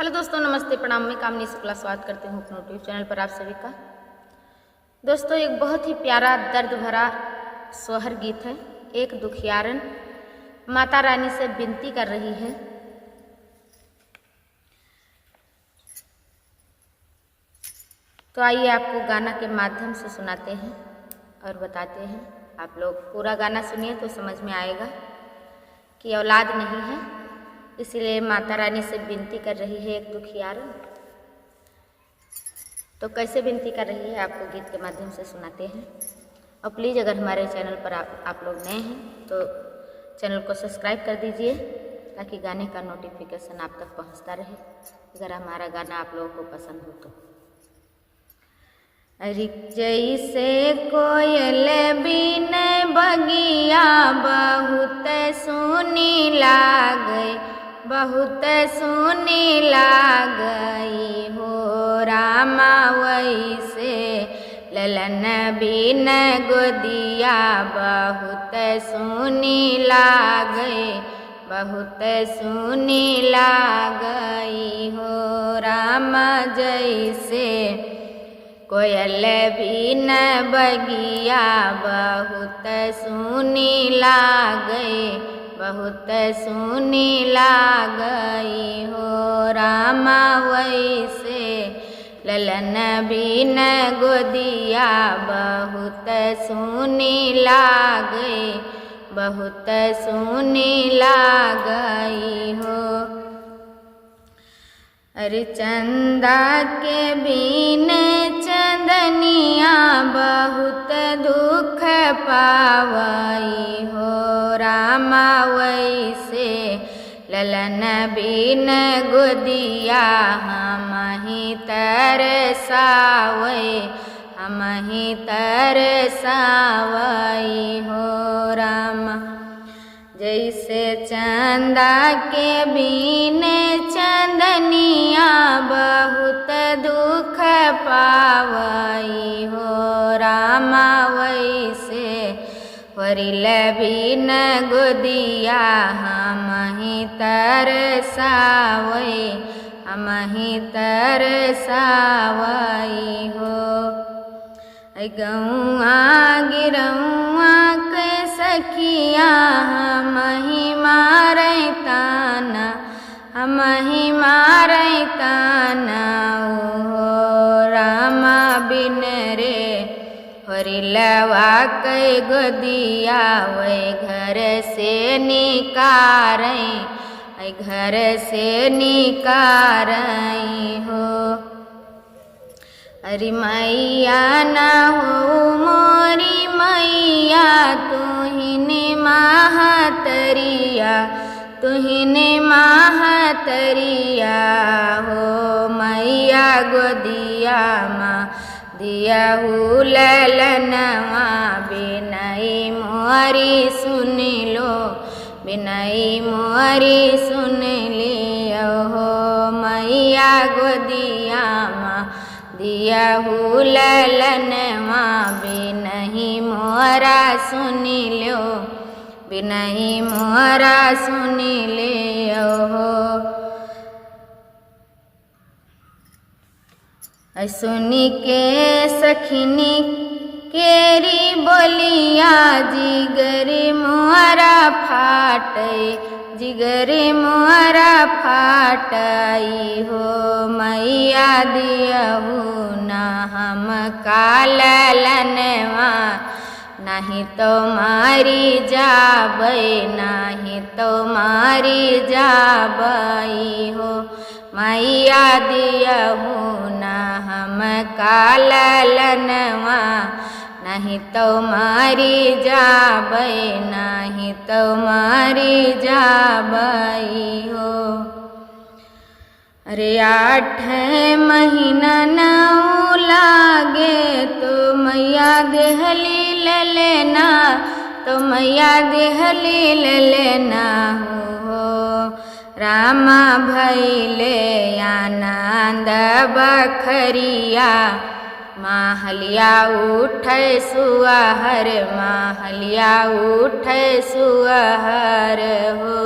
Hello दोस्तों, नमस्ते, प्रणाम। मैं कामनी शुक्ला स्वागत करती हूँ अपने यूट्यूब चैनल पर आप सभी का। दोस्तों, एक बहुत ही प्यारा दर्द भरा सोहर गीत है। एक दुखियारन माता रानी से विनती कर रही है। तो आइए आपको गाना के माध्यम से सुनाते हैं और बताते हैं। आप लोग पूरा गाना सुनिए तो समझ में आएगा कि औलाद नहीं है, इसलिए माता रानी से विनती कर रही है एक दुखियारन। तो कैसे विनती कर रही है आपको गीत के माध्यम से सुनाते हैं। और प्लीज़ अगर हमारे चैनल पर आप लोग नए हैं तो चैनल को सब्सक्राइब कर दीजिए ताकि गाने का नोटिफिकेशन आप तक पहुंचता रहे, अगर हमारा गाना आप लोगों को पसंद हो तो। अरे जैसे कोयल बिन बगिया बहुत सुनी लागे, बहुत सुनी लागई हो रामा, वैसे ललन बिन गोदिया बहुत सुनी लागई, बहुत सुनी लागई हो रामा। जैसे कोयल बिन बगिया बहुत सुनी लागई, बहुत सुनी लागई हो रामा, वैसे ललन बिन गोदिया बहुत सुनी लागई, बहुत सुनी लागई हो। अरे चंदा के बिन चंदनिया बहुत दुख पावई हो रामा, वैसे ललन बिन गोदिया हम ही तरसावई, हम ही तरसावई हो रामा। जैसे चंदा के बिन चंदनिया बहुत दुख पावई हो रामा, वैसे वरिल बिन गोदिया हम ही तरसावई, हम ही तरसावई हो। गौआ गिरौआ के सखिया हम ही मारै ताना, हम ही मारै ताना हो रामा, बिन रे होरिलवा के गोदिया वै घर से निकारई, घर से निकारई हो। अरे मैया ना हो मोरी मैया, तुहिने महातरिया, तुहिने महातरिया हो मैया। गोदिया माँ दिया ललनवा, बिनई मोरी सुन लो, बिनई मोरी सुन लियो हो मैया। गोदिया माँ दिया ललनवा, बिनही मोरा सुन लो, बिनही मोरा सुन लियो हो। सुनी के सखिनी केरी बोलिया, जिगर मोरा फाटई, जिगर मोरा फाटई हो मैया। दियहु ना हम कालनवा, नहीं तो मारी जाबई, नहीं तो मारी जाबई हो मैया। दियहु ना हम कालनवा, नहीं तो मारी जाबई, नहीं तो मारी जाबई हो। अरे 8 महीना नौ लागे तो मैया देहली ललेना, तो मैया देहली ललेना हो रामा। भैले आनंद बखरिया, माहलिया उठै सुअहर, माहलिया उठै सुअहर हो।